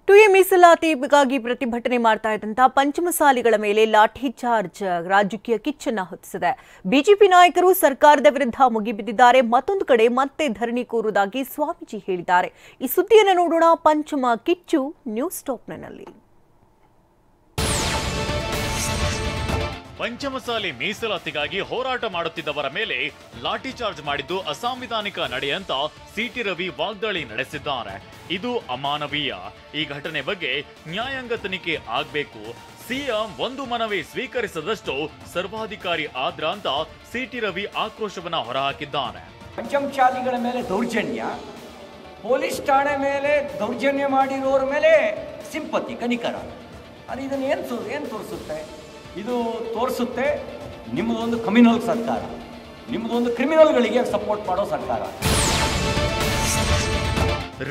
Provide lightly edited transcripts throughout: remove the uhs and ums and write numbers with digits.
ಟುಯೆ ಮೀಸಲಾತಿಗಾಗಿ ಪ್ರತಿಭಟನೆ ಮಾಡ್ತಾ ಇದ್ದಂತ ಪಂಚಮಸಾಲಿಗಳ ಮೇಲೆ ಲಾಠಿ ಚಾರ್ಜ್ ರಾಜಕೀಯ ಕಿಚ್ಚನ್ನ ಹೊತ್ತಿಸಿದೆ. ಬಿಜೆಪಿ ನಾಯಕರು ಸರ್ಕಾರದ ವಿರುದ್ಧ ಮುಗಿಬಿದ್ದಿದ್ದಾರೆ. ಮತ್ತೊಂದು ಕಡೆ ಮತ್ತೆ ಧರಣಿ ಕೂರುವುದಾಗಿ ಸ್ವಾಮೀಜಿ ಹೇಳಿದ್ದಾರೆ. ಈ ಸುದ್ದಿಯನ್ನು ನೋಡೋಣ ಪಂಚಮ ಕಿಚ್ಚು ನ್ಯೂಸ್ ಟಾಪ್ನಲ್ಲಿ. ಪಂಚಮಸಾಲಿ ಮೀಸಲಾತಿಗಾಗಿ ಹೋರಾಟ ಮಾಡುತ್ತಿದ್ದವರ ಮೇಲೆ ಲಾಠಿ ಚಾರ್ಜ್ ಮಾಡಿದ್ದು ಅಸಾಂವಿಧಾನಿಕ ನಡೆ ಅಂತ ಸಿಟಿ ರವಿ ವಾಗ್ದಾಳಿ ನಡೆಸಿದ್ದಾರೆ. ಇದು ಅಮಾನವೀಯ. ಈ ಘಟನೆ ಬಗ್ಗೆ ನ್ಯಾಯಾಂಗ ತನಿಖೆ ಆಗಬೇಕು. ಸಿಎಂ ಒಂದು ಮನವಿ ಸ್ವೀಕರಿಸದಷ್ಟು ಸರ್ವಾಧಿಕಾರಿ ಆದ್ರ ಅಂತ ಸಿಟಿ ರವಿ ಆಕ್ರೋಶವನ್ನ ಹೊರಹಾಕಿದ್ದಾರೆ. ಪಂಚಮಸಾಲಿಗಳ ಮೇಲೆ ದೌರ್ಜನ್ಯ, ಪೊಲೀಸ್ ಠಾಣೆ ಮೇಲೆ ದೌರ್ಜನ್ಯ ಮಾಡಿರೋರ ಮೇಲೆ ಸಿಂಪತಿ, ಕನಿಕರ. ಅಲ್ಲಿ ಇದನ್ನು ಏನು ತೋರಿಸುತ್ತೆ? ಇದು ತೋರಿಸುತ್ತೆ ನಿಮ್ಮದೊಂದು ಕಮ್ಯುನಲ್ ಸರ್ಕಾರ, ನಿಮ್ಮದೊಂದು ಕ್ರಿಮಿನಲ್ಗಳಿಗೆ ಸಪೋರ್ಟ್ ಮಾಡೋ ಸರ್ಕಾರ.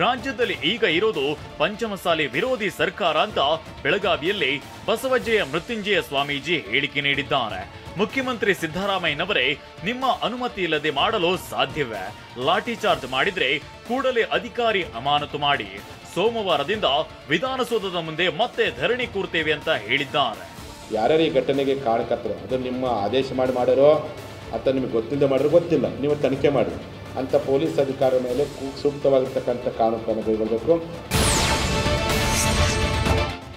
ರಾಜ್ಯದಲ್ಲಿ ಈಗ ಇರೋದು ಪಂಚಮಸಾಲಿ ವಿರೋಧಿ ಸರ್ಕಾರ ಅಂತ ಬೆಳಗಾವಿಯಲ್ಲಿ ಬಸವಜ್ಜಯ ಮೃತ್ಯುಂಜಯ ಸ್ವಾಮೀಜಿ ಹೇಳಿಕೆ ನೀಡಿದ್ದಾರೆ. ಮುಖ್ಯಮಂತ್ರಿ ಸಿದ್ದರಾಮಯ್ಯನವರೇ ನಿಮ್ಮ ಅನುಮತಿ ಇಲ್ಲದೆ ಮಾಡಲು ಸಾಧ್ಯವೇ? ಲಾಠಿ ಚಾರ್ಜ್ ಮಾಡಿದ್ರೆ ಕೂಡಲೇ ಅಧಿಕಾರಿ ಅಮಾನತು ಮಾಡಿ. ಸೋಮವಾರದಿಂದ ವಿಧಾನಸೌಧದ ಮುಂದೆ ಮತ್ತೆ ಧರಣಿ ಕೂರ್ತೇವೆ ಅಂತ ಹೇಳಿದ್ದಾರೆ. ಯಾರ್ಯಾರು ಈ ಘಟನೆಗೆ ಕಾರಣಕರ್ತರು ಅದನ್ನು ನಿಮ್ಮ ಆದೇಶ ಮಾಡಿರೋ ಅಥವಾ ನಿಮಗೆ ಗೊತ್ತಿಲ್ಲದೆ ಮಾಡಿರೋ ಗೊತ್ತಿಲ್ಲ, ನೀವು ತನಿಖೆ ಮಾಡಿ ಅಂತ ಪೊಲೀಸ್ ಅಧಿಕಾರಿ ಮೇಲೆ ಸೂಕ್ತವಾಗಿರ್ತಕ್ಕಂಥ ಕಾನೂನು ಕ್ರಮ ಕೈಗೊಳ್ಳಬೇಕು.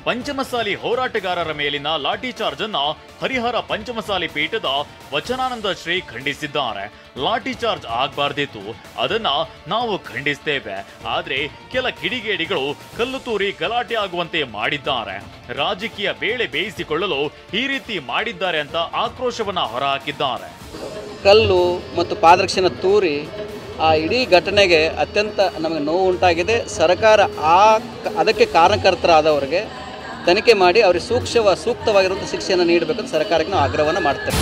ಪಂಚಮಸಾಲಿ ಹೋರಾಟಗಾರರ ಮೇಲಿನ ಲಾಠಿ ಚಾರ್ಜ್ ಅನ್ನ ಹರಿಹರ ಪಂಚಮಸಾಲಿ ಪೀಠದ ವಚನಾನಂದ ಶ್ರೀ ಖಂಡಿಸಿದ್ದಾರೆ. ಲಾಠಿ ಚಾರ್ಜ್ ಆಗಬಾರ್ದಿತ್ತು, ಅದನ್ನ ನಾವು ಖಂಡಿಸ್ತೇವೆ. ಆದ್ರೆ ಕೆಲ ಕಿಡಿಗೇಡಿಗಳು ಕಲ್ಲು ತೂರಿ ಗಲಾಟೆ ಆಗುವಂತೆ ಮಾಡಿದ್ದಾರೆ. ರಾಜಕೀಯ ಬೇಳೆ ಬೇಯಿಸಿಕೊಳ್ಳಲು ಈ ರೀತಿ ಮಾಡಿದ್ದಾರೆ ಅಂತ ಆಕ್ರೋಶವನ್ನ ಹೊರಹಾಕಿದ್ದಾರೆ. ಕಲ್ಲು ಮತ್ತು ಪಾದರಕ್ಷೆನ ತೂರಿ ಆ ಇಡೀ ಘಟನೆಗೆ ಅತ್ಯಂತ ನಮಗೆ ನೋವು ಉಂಟಾಗಿದೆ. ಸರ್ಕಾರ ಅದಕ್ಕೆ ಕಾರಣಕರ್ತರಾದವರಿಗೆ ತನಿಖೆ ಮಾಡಿ ಅವರಿಗೆ ಸೂಕ್ತವಾಗಿರುವಂಥ ಶಿಕ್ಷೆಯನ್ನು ನೀಡಬೇಕಂತ ಸರ್ಕಾರಕ್ಕೆ ನಾವು ಆಗ್ರಹವನ್ನು ಮಾಡ್ತೇವೆ.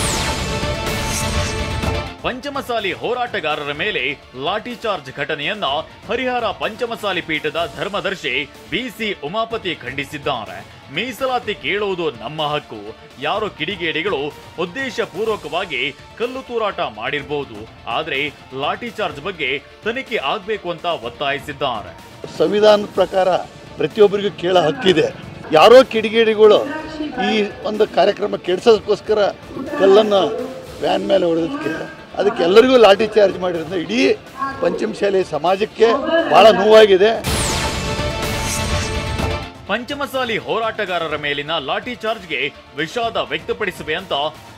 ಪಂಚಮಸಾಲಿ ಹೋರಾಟಗಾರರ ಮೇಲೆ ಲಾಠಿ ಚಾರ್ಜ್ ಘಟನೆಯನ್ನ ಹರಿಹರ ಪಂಚಮಸಾಲಿ ಪೀಠದ ಧರ್ಮದರ್ಶಿ ಬಿಸಿ ಉಮಾಪತಿ ಖಂಡಿಸಿದ್ದಾರೆ. ಮೀಸಲಾತಿ ಕೇಳುವುದು ನಮ್ಮ ಹಕ್ಕು. ಯಾರೋ ಕಿಡಿಗೇಡಿಗಳು ಉದ್ದೇಶ ಪೂರ್ವಕವಾಗಿ ಕಲ್ಲು ತೂರಾಟ ಮಾಡಿರಬಹುದು, ಆದ್ರೆ ಲಾಠಿ ಚಾರ್ಜ್ ಬಗ್ಗೆ ತನಿಖೆ ಆಗಬೇಕು ಅಂತ ಒತ್ತಾಯಿಸಿದ್ದಾರೆ. ಸಂವಿಧಾನದ ಪ್ರಕಾರ ಪ್ರತಿಯೊಬ್ಬರಿಗೂ ಕೇಳೋ ಹಕ್ಕಿದೆ. ಯಾರೋ ಕಿಡಿಗೇಡಿಗಳು ಈ ಒಂದು ಕಾರ್ಯಕ್ರಮ ಕೆಡಿಸೋದಕ್ಕೋಸ್ಕರ ಕಲ್ಲನ್ನು ವ್ಯಾನ್ ಮೇಲೆ ಅದಕ್ಕೆ ಎಲ್ಲರಿಗೂ ಲಾಠಿ ಚಾರ್ಜ್ ಮಾಡಿರೋದ್ರಿಂದ ಇಡೀ ಪಂಚಮಸಾಲಿ ಸಮಾಜಕ್ಕೆ ಬಹಳ ನೋವಾಗಿದೆ. ಪಂಚಮಸಾಲಿ ಹೋರಾಟಗಾರರ ಮೇಲಿನ ಲಾಠಿ ಚಾರ್ಜ್ಗೆ ವಿಷಾದ ವ್ಯಕ್ತಪಡಿಸುವೆ ಅಂತ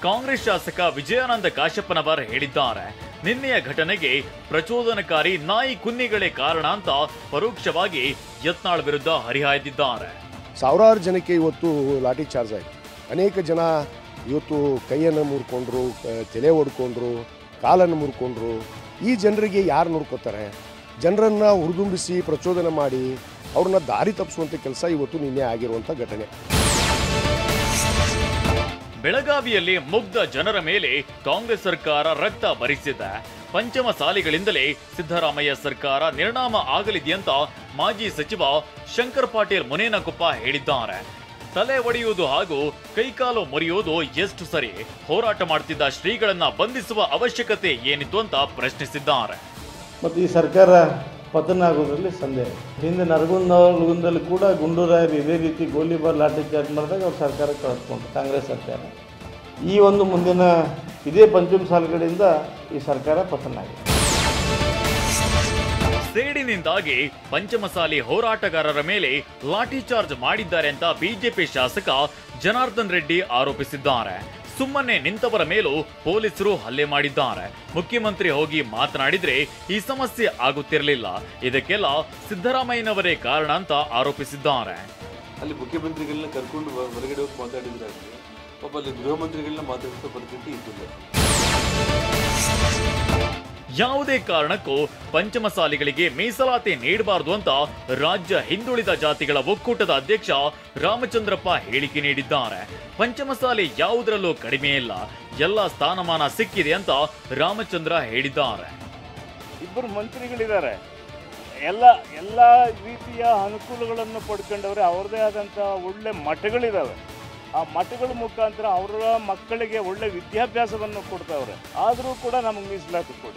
ಕಾಂಗ್ರೆಸ್ ಶಾಸಕ ವಿಜಯಾನಂದ ಕಾಶಪ್ಪನವರ್ ಹೇಳಿದ್ದಾರೆ. ನಿನ್ನೆಯ ಘಟನೆಗೆ ಪ್ರಚೋದನಕಾರಿ ನಾಯಿ ಕುನ್ನಿಗಳೇ ಕಾರಣ ಅಂತ ಪರೋಕ್ಷವಾಗಿ ಯತ್ನಾಳ್ ವಿರುದ್ಧ ಹರಿಹಾಯ್ದಿದ್ದಾರೆ. ಸಾವಿರಾರು ಜನಕ್ಕೆ ಇವತ್ತು ಲಾಠಿ ಚಾರ್ಜ್ ಆಯಿತು. ಅನೇಕ ಜನ ಇವತ್ತು ಕೈಯನ್ನು ಮುರ್ಕೊಂಡ್ರು, ತಲೆ ಹೊಡ್ಕೊಂಡ್ರು, ಕಾಲನ್ನು ಮುರ್ಕೊಂಡ್ರು. ಈ ಜನರಿಗೆ ಯಾರು ನೋಡ್ಕೋತಾರೆ? ಜನರನ್ನು ಹುರಿದುಂಬಿಸಿ ಪ್ರಚೋದನೆ ಮಾಡಿ ಅವ್ರನ್ನ ದಾರಿ ತಪ್ಪಿಸುವಂಥ ಕೆಲಸ ಇವತ್ತು ನಿನ್ನೆ ಆಗಿರುವಂಥ ಘಟನೆ. ಬೆಳಗಾವಿಯಲ್ಲಿ ಮುಗ್ಧ ಜನರ ಮೇಲೆ ಕಾಂಗ್ರೆಸ್ ಸರ್ಕಾರ ರಕ್ತ ಬರಿಸಿದೆ. ಪಂಚಮಸಾಲಿಗಳಿಂದಲೇ ಸಿದ್ದರಾಮಯ್ಯ ಸರ್ಕಾರ ನಿರ್ನಾಮ ಆಗಲಿದೆಯಂತ ಮಾಜಿ ಸಚಿವ ಶಂಕರ್ ಪಾಟೀಲ್ ಮುನೇನಕೊಪ್ಪ ಹೇಳಿದ್ದಾರೆ. ತಲೆ ಒಡೆಯುವುದು ಹಾಗೂ ಕೈಕಾಲು ಮುರಿಯುವುದು ಎಷ್ಟು ಸರಿ? ಹೋರಾಟ ಮಾಡುತ್ತಿದ್ದ ಶ್ರೀಗಳನ್ನ ಬಂಧಿಸುವ ಅವಶ್ಯಕತೆ ಏನಿತ್ತು ಅಂತ ಪ್ರಶ್ನಿಸಿದ್ದಾರೆ. ಮತ್ತು ಈ ಸರ್ಕಾರ ಪತನ ಆಗೋದ್ರಲ್ಲಿ ಸಂದೇಹ. ಹಿಂದೆ ನರಗುಂದದಲ್ಲಿ ಕೂಡ ಗುಂಡೂರಾಯರು ಇದೇ ರೀತಿ ಗೋಲಿಬಾರ್ ಲಾಠಿ ಚಾರ್ಜ್ ಮಾಡಿದಾಗ ಅವ್ರು ಸರ್ಕಾರ ಕಳೆದುಕೊಂಡ್ರು, ಕಾಂಗ್ರೆಸ್ ಸರ್ಕಾರ. ಈ ಒಂದು ಮುಂದಿನ ಇದೇ ಪಂಚಮಸಾಲಿಗಳಿಂದ ಈ ಸರ್ಕಾರ ಪತನ ಆಗಿದೆ. ಸೇಡಿನಿಂದಾಗಿ ಪಂಚಮಸಾಲಿ ಹೋರಾಟಗಾರರ ಮೇಲೆ ಲಾಠಿ ಚಾರ್ಜ್ ಮಾಡಿದ್ದಾರೆ ಅಂತ ಬಿಜೆಪಿ ಶಾಸಕ ಜನಾರ್ದನ್ ರೆಡ್ಡಿ ಆರೋಪಿಸಿದ್ದಾರೆ. ಸುಮ್ಮನೆ ನಿಂತವರ ಮೇಲೂ ಪೊಲೀಸರು ಹಲ್ಲೆ ಮಾಡಿದ್ದಾರೆ. ಮುಖ್ಯಮಂತ್ರಿ ಹೋಗಿ ಮಾತನಾಡಿದ್ರೆ ಈ ಸಮಸ್ಯೆ ಆಗುತ್ತಿರಲಿಲ್ಲ. ಇದಕ್ಕೆಲ್ಲ ಸಿದ್ದರಾಮಯ್ಯನವರೇ ಕಾರಣ ಅಂತ ಆರೋಪಿಸಿದ್ದಾರೆ. ಅಲ್ಲಿ ಮುಖ್ಯಮಂತ್ರಿಗಳನ್ನ ಕರ್ಕೊಂಡು ಹೊರಗಡೆ ಹೋಗಿ ಮಾತಾಡಿದ್ರೆ ಪಾಪ ಅಲ್ಲಿ ಗೃಹ ಮಂತ್ರಿಗಳನ್ನ ಮಾತಾಡಿಸೋ ಪರಿಸ್ಥಿತಿ ಇದ್ದಿಲ್ಲ. ಯಾವುದೇ ಕಾರಣಕ್ಕೂ ಪಂಚಮಸಾಲಿಗಳಿಗೆ ಮೀಸಲಾತಿ ನೀಡಬಾರದು ಅಂತ ರಾಜ್ಯ ಹಿಂದುಳಿದ ಜಾತಿಗಳ ಒಕ್ಕೂಟದ ಅಧ್ಯಕ್ಷ ರಾಮಚಂದ್ರಪ್ಪ ಹೇಳಿಕೆ ನೀಡಿದ್ದಾರೆ. ಪಂಚಮಸಾಲಿ ಯಾವುದರಲ್ಲೂ ಕಡಿಮೆ ಇಲ್ಲ, ಎಲ್ಲ ಸ್ಥಾನಮಾನ ಸಿಕ್ಕಿದೆ ಅಂತ ರಾಮಚಂದ್ರ ಹೇಳಿದ್ದಾರೆ. ಇಬ್ಬರು ಮಂತ್ರಿಗಳಿದ್ದಾರೆ, ಎಲ್ಲ ರೀತಿಯ ಅನುಕೂಲಗಳನ್ನು ಪಡ್ಕೊಂಡವ್ರೆ. ಅವ್ರದೇ ಆದಂಥ ಒಳ್ಳೆ ಮಠಗಳಿದ್ದಾವೆ. ಆ ಮಠಗಳ ಮುಖಾಂತರ ಅವರ ಮಕ್ಕಳಿಗೆ ಒಳ್ಳೆ ವಿದ್ಯಾಭ್ಯಾಸವನ್ನು ಕೊಡ್ತಾವ್ರೆ. ಆದರೂ ಕೂಡ ನಮಗೆ ಮೀಸಲಾತಿ ಕೊಡಿ.